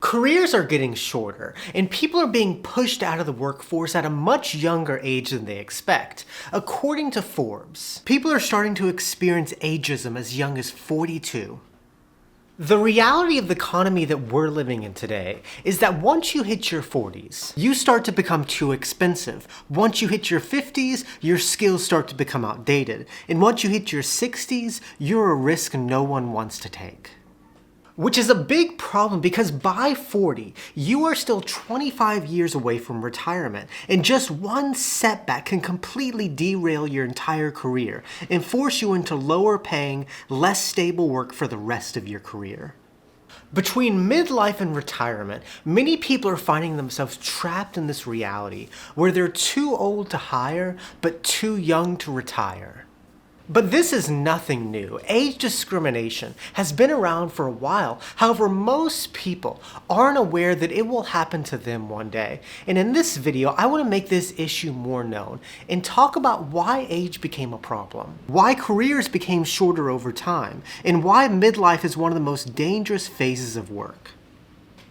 Careers are getting shorter, and people are being pushed out of the workforce at a much younger age than they expect. According to Forbes, people are starting to experience ageism as young as 42. The reality of the economy that we're living in today is that once you hit your 40s, you start to become too expensive. Once you hit your 50s, your skills start to become outdated. And once you hit your 60s, you're a risk no one wants to take. Which is a big problem because by 40, you are still 25 years away from retirement, and just one setback can completely derail your entire career and force you into lower paying, less stable work for the rest of your career. Between midlife and retirement, many people are finding themselves trapped in this reality where they're too old to hire but too young to retire. But this is nothing new. Age discrimination has been around for a while. However, most people aren't aware that it will happen to them one day. And in this video, I want to make this issue more known and talk about why age became a problem, why careers became shorter over time, and why midlife is one of the most dangerous phases of work.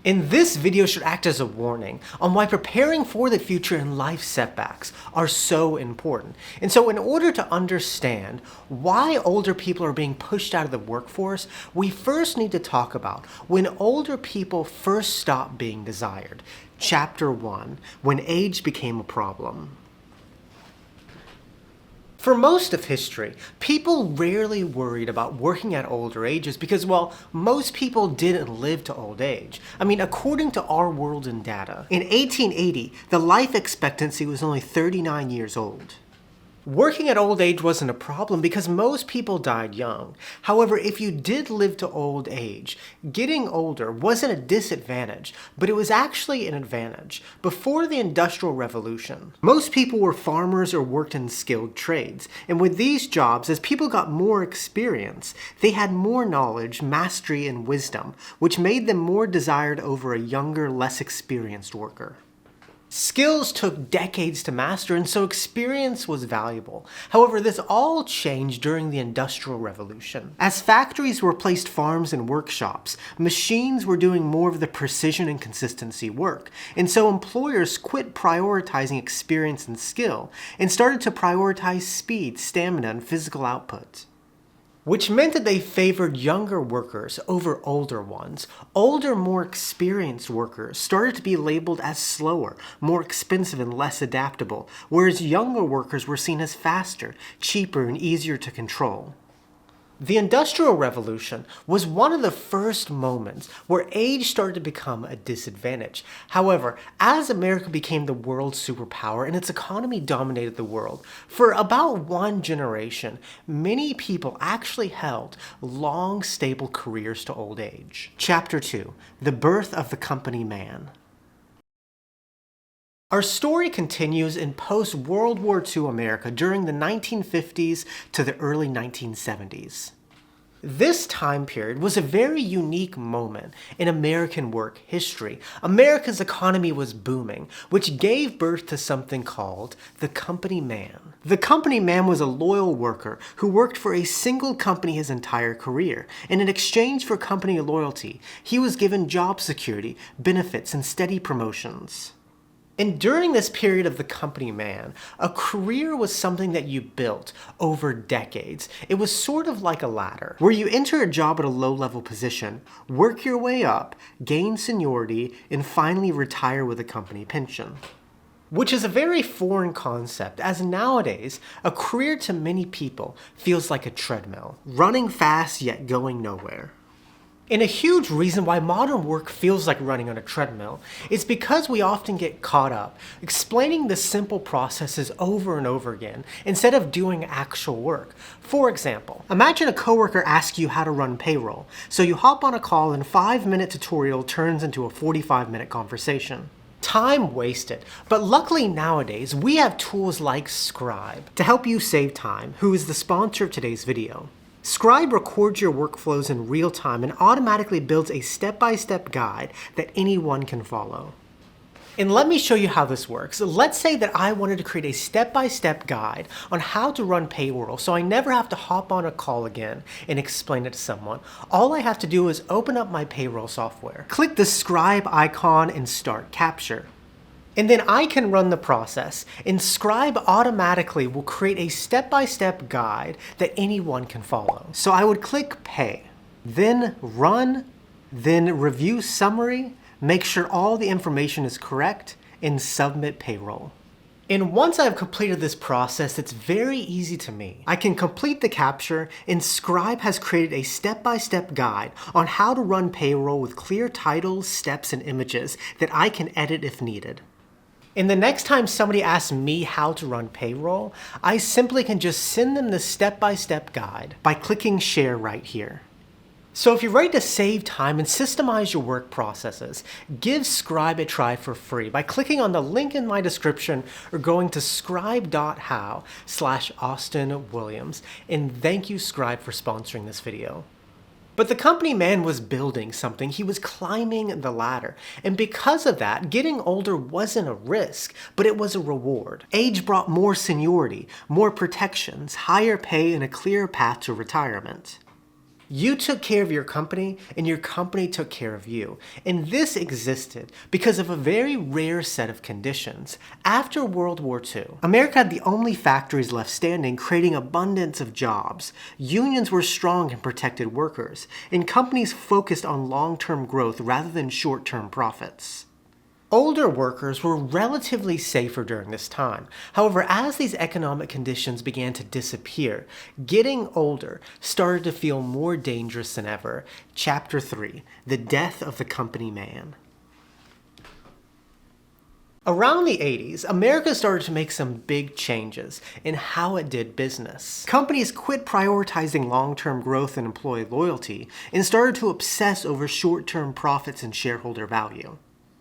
And this video should act as a warning on why preparing for the future and life setbacks are so important. And so in order to understand why older people are being pushed out of the workforce, we first need to talk about when older people first stopped being desired. Chapter 1, when age became a problem. For most of history, people rarely worried about working at older ages because, well, most people didn't live to old age. I mean, according to Our World in Data, in 1880, the life expectancy was only 39 years old. Working at old age wasn't a problem because most people died young. However, if you did live to old age, getting older wasn't a disadvantage, but it was actually an advantage. Before the Industrial Revolution, most people were farmers or worked in skilled trades. And with these jobs, as people got more experience, they had more knowledge, mastery, and wisdom, which made them more desired over a younger, less experienced worker. Skills took decades to master, and so experience was valuable. However, this all changed during the Industrial Revolution. As factories replaced farms and workshops, machines were doing more of the precision and consistency work, and so employers quit prioritizing experience and skill and started to prioritize speed, stamina, and physical output. Which meant that they favored younger workers over older ones. Older, more experienced workers started to be labeled as slower, more expensive, and less adaptable, whereas younger workers were seen as faster, cheaper, and easier to control. The Industrial Revolution was one of the first moments where age started to become a disadvantage. However, as America became the world's superpower and its economy dominated the world, for about one generation, many people actually held long, stable careers to old age. Chapter 2, The Birth of the Company Man. Our story continues in post-World War II America during the 1950s to the early 1970s. This time period was a very unique moment in American work history. America's economy was booming, which gave birth to something called the company man. The company man was a loyal worker who worked for a single company his entire career, and in exchange for company loyalty, he was given job security, benefits, and steady promotions. And during this period of the company man, a career was something that you built over decades. It was sort of like a ladder, where you enter a job at a low-level position, work your way up, gain seniority, and finally retire with a company pension. Which is a very foreign concept, as nowadays, a career to many people feels like a treadmill, running fast yet going nowhere. And a huge reason why modern work feels like running on a treadmill is because we often get caught up explaining the simple processes over and over again instead of doing actual work. For example, imagine a coworker asks you how to run payroll, so you hop on a call and a 5-minute tutorial turns into a 45-minute conversation. Time wasted, but luckily nowadays we have tools like Scribe to help you save time, who is the sponsor of today's video. Scribe records your workflows in real time and automatically builds a step-by-step guide that anyone can follow. And let me show you how this works. Let's say that I wanted to create a step-by-step guide on how to run payroll so I never have to hop on a call again and explain it to someone. All I have to do is open up my payroll software, click the Scribe icon and start Capture. And then I can run the process, and Scribe automatically will create a step-by-step guide that anyone can follow. So I would click Pay, then Run, then Review Summary, make sure all the information is correct, and submit payroll. And once I've completed this process, it's very easy to me. I can complete the capture, and Scribe has created a step-by-step guide on how to run payroll with clear titles, steps, and images that I can edit if needed. And the next time somebody asks me how to run payroll, I simply can just send them the step-by-step guide by clicking Share right here. So if you're ready to save time and systemize your work processes, give Scribe a try for free by clicking on the link in my description or going to scribe.how/Austin Williams. And thank you, Scribe, for sponsoring this video. But the company man was building something. He was climbing the ladder. And because of that, getting older wasn't a risk, but it was a reward. Age brought more seniority, more protections, higher pay, and a clearer path to retirement. You took care of your company, and your company took care of you. And this existed because of a very rare set of conditions. After World War II, America had the only factories left standing, creating abundance of jobs. Unions were strong and protected workers, and companies focused on long-term growth rather than short-term profits. Older workers were relatively safer during this time. However, as these economic conditions began to disappear, getting older started to feel more dangerous than ever. Chapter 3, The Death of the Company Man. Around the 80s, America started to make some big changes in how it did business. Companies quit prioritizing long-term growth and employee loyalty and started to obsess over short-term profits and shareholder value.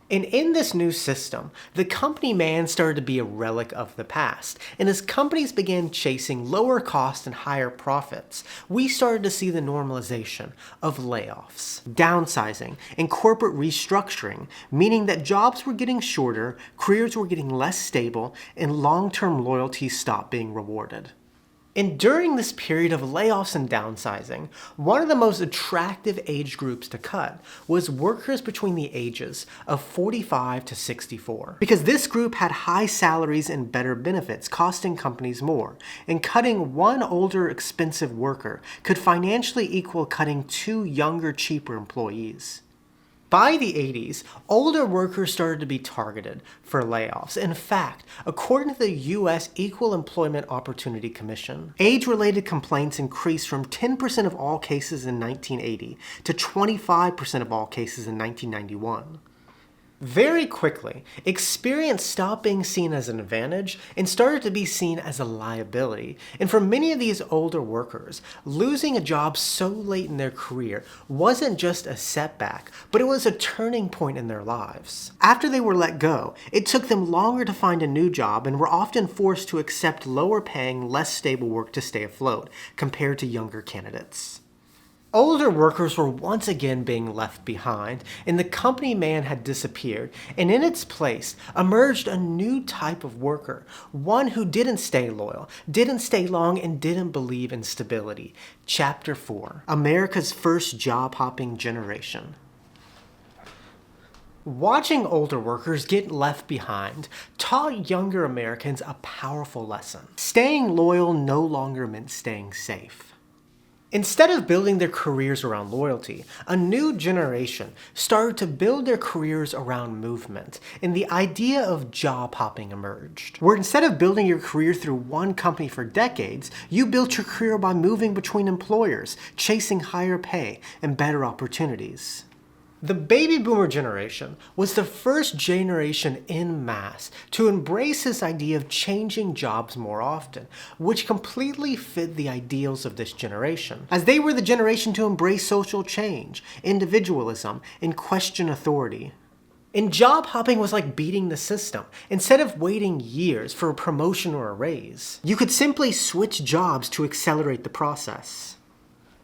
And in this new system, the company man started to be a relic of the past. And as companies began chasing lower costs and higher profits, we started to see the normalization of layoffs, downsizing, and corporate restructuring, meaning that jobs were getting shorter, careers were getting less stable, and long-term loyalty stopped being rewarded. And during this period of layoffs and downsizing, one of the most attractive age groups to cut was workers between the ages of 45 to 64. Because this group had high salaries and better benefits, costing companies more. And cutting one older, expensive worker could financially equal cutting 2 younger, cheaper employees. By the 80s, older workers started to be targeted for layoffs. In fact, according to the U.S. Equal Employment Opportunity Commission, age-related complaints increased from 10% of all cases in 1980 to 25% of all cases in 1991. Very quickly, experience stopped being seen as an advantage and started to be seen as a liability. And for many of these older workers, losing a job so late in their career wasn't just a setback, but it was a turning point in their lives. After they were let go, it took them longer to find a new job and were often forced to accept lower paying, less stable work to stay afloat compared to younger candidates. Older workers were once again being left behind, and the company man had disappeared, and in its place emerged a new type of worker, one who didn't stay loyal, didn't stay long, and didn't believe in stability. Chapter 4, America's First Job-Hopping Generation. Watching older workers get left behind taught younger Americans a powerful lesson. Staying loyal no longer meant staying safe. Instead of building their careers around loyalty, a new generation started to build their careers around movement, and the idea of job hopping emerged. Where instead of building your career through one company for decades, you built your career by moving between employers, chasing higher pay and better opportunities. The baby boomer generation was the first generation en masse to embrace this idea of changing jobs more often, which completely fit the ideals of this generation, as they were the generation to embrace social change, individualism, and question authority. And job hopping was like beating the system. Instead of waiting years for a promotion or a raise, you could simply switch jobs to accelerate the process.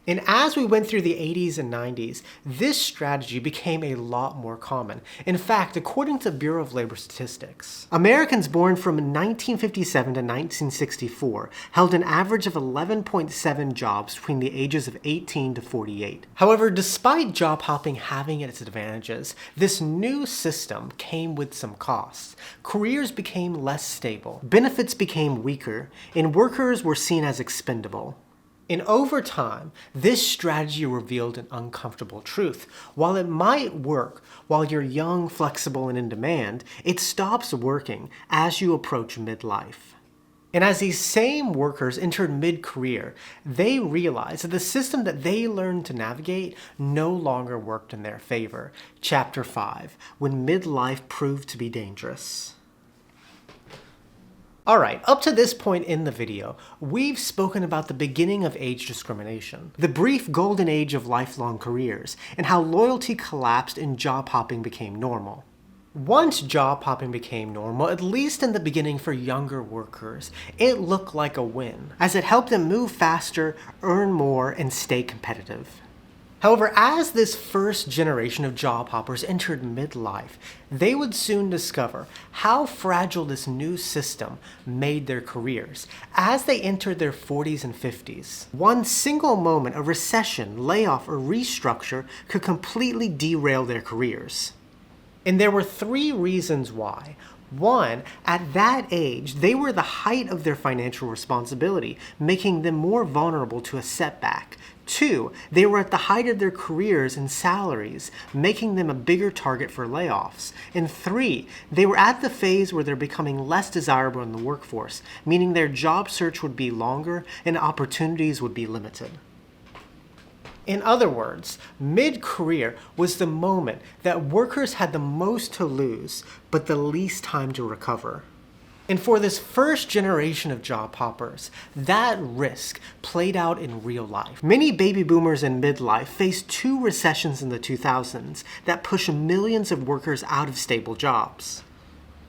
And as we went through the 80s and 90s, this strategy became a lot more common. In fact, according to Bureau of Labor Statistics, Americans born from 1957 to 1964 held an average of 11.7 jobs between the ages of 18 to 48. However, despite job hopping having its advantages, this new system came with some costs. Careers became less stable, benefits became weaker, and workers were seen as expendable. And over time, this strategy revealed an uncomfortable truth. While it might work while you're young, flexible, and in demand, it stops working as you approach midlife. And as these same workers entered mid-career, they realized that the system that they learned to navigate no longer worked in their favor. Chapter 5, when midlife proved to be dangerous. Alright, up to this point in the video, we've spoken about the beginning of age discrimination, the brief golden age of lifelong careers, and how loyalty collapsed and job hopping became normal. Once job hopping became normal, at least in the beginning for younger workers, it looked like a win, as it helped them move faster, earn more, and stay competitive. However, as this first generation of job hoppers entered midlife, they would soon discover how fragile this new system made their careers as they entered their 40s and 50s. One single moment, a recession, layoff, or restructure could completely derail their careers. And there were 3 reasons why. 1, at that age, they were the height of their financial responsibility, making them more vulnerable to a setback. 2, they were at the height of their careers and salaries, making them a bigger target for layoffs. And 3, they were at the phase where they're becoming less desirable in the workforce, meaning their job search would be longer and opportunities would be limited. In other words, mid-career was the moment that workers had the most to lose, but the least time to recover. And for this first generation of job hoppers, that risk played out in real life. Many baby boomers in midlife faced 2 recessions in the 2000s that pushed millions of workers out of stable jobs.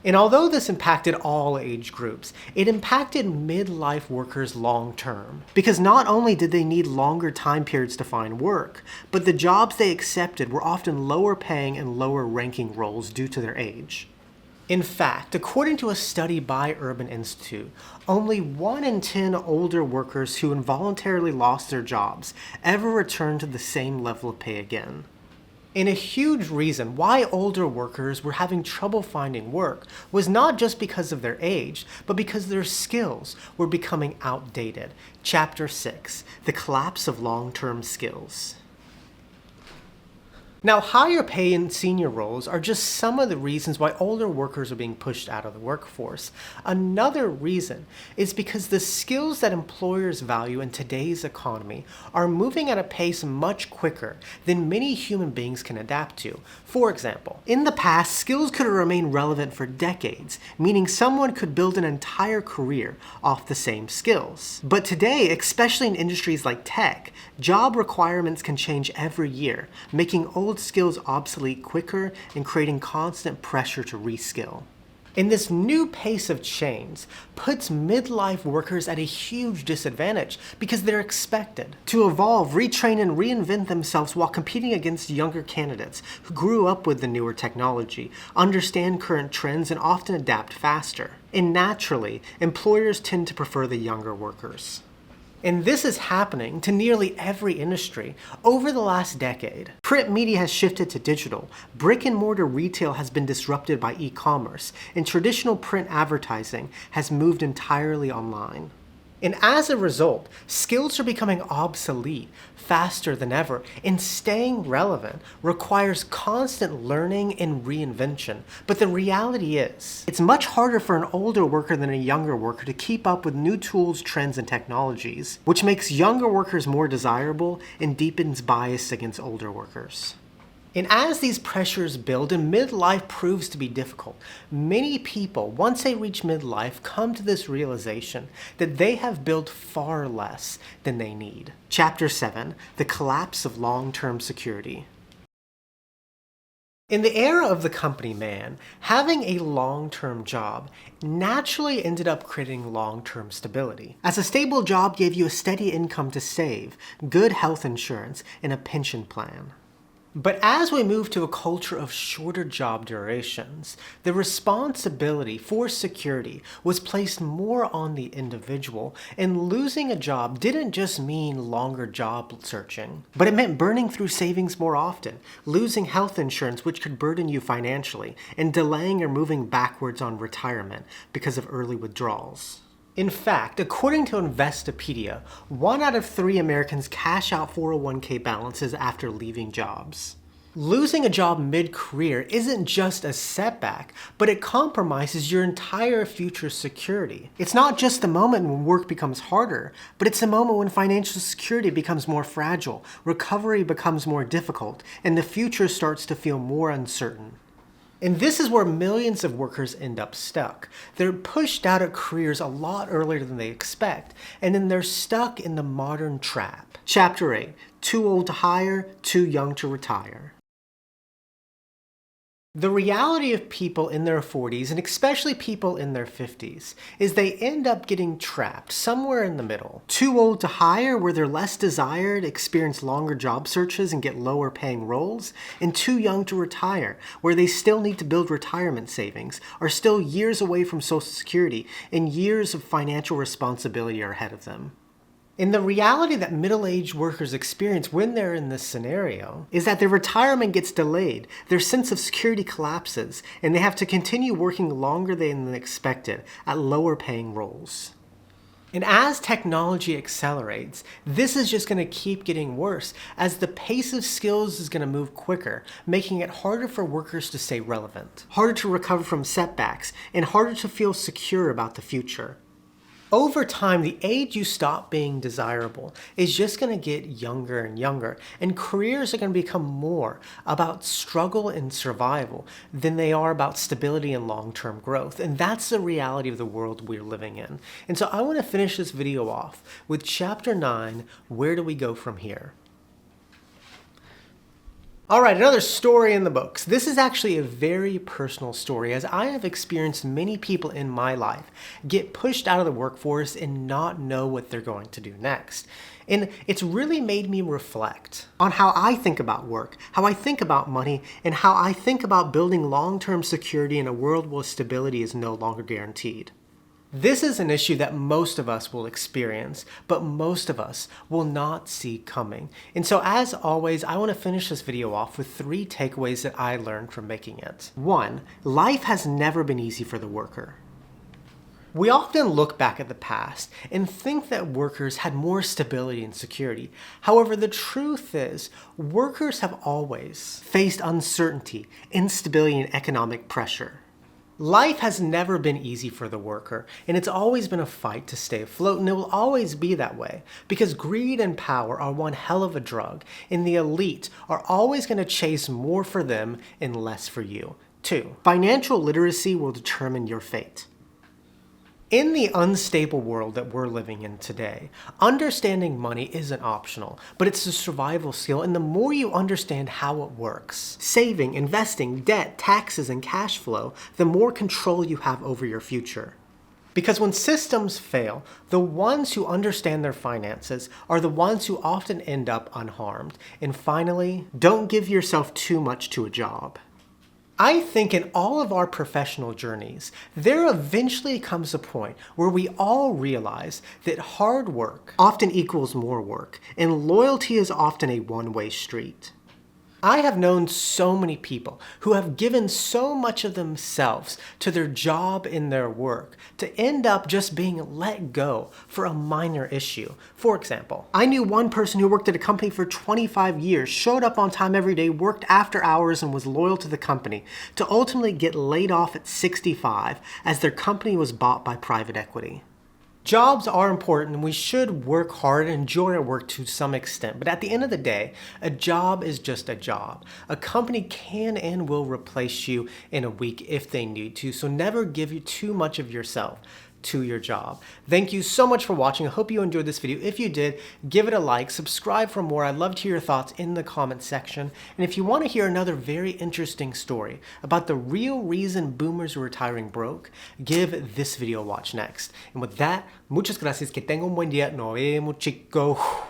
And although this impacted all age groups, it impacted midlife workers long term. Because not only did they need longer time periods to find work, but the jobs they accepted were often lower paying and lower ranking roles due to their age. In fact, according to a study by Urban Institute, only 1 in 10 older workers who involuntarily lost their jobs ever returned to the same level of pay again. And a huge reason why older workers were having trouble finding work was not just because of their age, but because their skills were becoming outdated. Chapter 6, the collapse of long-term skills. Now, higher pay in senior roles are just some of the reasons why older workers are being pushed out of the workforce. Another reason is because the skills that employers value in today's economy are moving at a pace much quicker than many human beings can adapt to. For example, in the past, skills could remain relevant for decades, meaning someone could build an entire career off the same skills. But today, especially in industries like tech, job requirements can change every year, making old skills obsolete quicker and creating constant pressure to reskill. And this new pace of change puts midlife workers at a huge disadvantage because they're expected to evolve, retrain, and reinvent themselves while competing against younger candidates who grew up with the newer technology, understand current trends, and often adapt faster. And naturally, employers tend to prefer the younger workers. And this is happening to nearly every industry over the last decade. Print media has shifted to digital, brick and mortar retail has been disrupted by e-commerce, and traditional print advertising has moved entirely online. And as a result, skills are becoming obsolete faster than ever, and staying relevant requires constant learning and reinvention. But the reality is, it's much harder for an older worker than a younger worker to keep up with new tools, trends, and technologies, which makes younger workers more desirable and deepens bias against older workers. And as these pressures build and midlife proves to be difficult, many people, once they reach midlife, come to this realization that they have built far less than they need. Chapter 7, the collapse of long-term security. In the era of the company man, having a long-term job naturally ended up creating long-term stability, as a stable job gave you a steady income to save, good health insurance, and a pension plan. But as we move to a culture of shorter job durations, the responsibility for security was placed more on the individual, and losing a job didn't just mean longer job searching, but it meant burning through savings more often, losing health insurance which could burden you financially, and delaying or moving backwards on retirement because of early withdrawals. In fact, according to Investopedia, 1 out of 3 Americans cash out 401k balances after leaving jobs. Losing a job mid-career isn't just a setback, but it compromises your entire future security. It's not just the moment when work becomes harder, but it's the moment when financial security becomes more fragile, recovery becomes more difficult, and the future starts to feel more uncertain. And this is where millions of workers end up stuck. They're pushed out of careers a lot earlier than they expect, and then they're stuck in the modern trap. Chapter 8, Too Old to Hire, Too Young to Retire. The reality of people in their 40s, and especially people in their 50s, is they end up getting trapped somewhere in the middle. Too old to hire, where they're less desired, experience longer job searches, and get lower paying roles, and too young to retire, where they still need to build retirement savings, are still years away from Social Security, and years of financial responsibility are ahead of them. And the reality that middle-aged workers experience when they're in this scenario is that their retirement gets delayed, their sense of security collapses, and they have to continue working longer than expected at lower paying roles. And as technology accelerates, this is just going to keep getting worse as the pace of skills is going to move quicker, making it harder for workers to stay relevant, harder to recover from setbacks, and harder to feel secure about the future. Over time, the age you stop being desirable is just going to get younger and younger, and careers are going to become more about struggle and survival than they are about stability and long-term growth. And that's the reality of the world we're living in. And so I want to finish this video off with Chapter 9, Where Do We Go From Here? All right, another story in the books. This is actually a very personal story, as I have experienced many people in my life get pushed out of the workforce and not know what they're going to do next. And it's really made me reflect on how I think about work, how I think about money, and how I think about building long-term security in a world where stability is no longer guaranteed. This is an issue that most of us will experience, but most of us will not see coming. And so as always, I want to finish this video off with 3 takeaways that I learned from making it. 1, life has never been easy for the worker. We often look back at the past and think that workers had more stability and security. However, the truth is, workers have always faced uncertainty, instability, and economic pressure. Life has never been easy for the worker, and it's always been a fight to stay afloat, and it will always be that way, because greed and power are one hell of a drug, and the elite are always going to chase more for them and less for you. 2, financial literacy will determine your fate. In the unstable world that we're living in today, understanding money isn't optional, but it's a survival skill, and the more you understand how it works, saving, investing, debt, taxes, and cash flow, the more control you have over your future. Because when systems fail, the ones who understand their finances are the ones who often end up unharmed. And finally, don't give yourself too much to a job. I think in all of our professional journeys, there eventually comes a point where we all realize that hard work often equals more work, and loyalty is often a one-way street. I have known so many people who have given so much of themselves to their job and their work to end up just being let go for a minor issue. For example, I knew one person who worked at a company for 25 years, showed up on time every day, worked after hours, and was loyal to the company, to ultimately get laid off at 65 as their company was bought by private equity. Jobs are important, and we should work hard and enjoy our work to some extent. But at the end of the day, a job is just a job. A company can and will replace you in a week if they need to, so never give you too much of yourself to your job. Thank you so much for watching. I hope you enjoyed this video. If you did, give it a like, subscribe for more. I'd love to hear your thoughts in the comment section. And if you want to hear another very interesting story about the real reason boomers are retiring broke, give this video a watch next. And with that, muchas gracias. Que tenga un buen día. Nos vemos, chicos.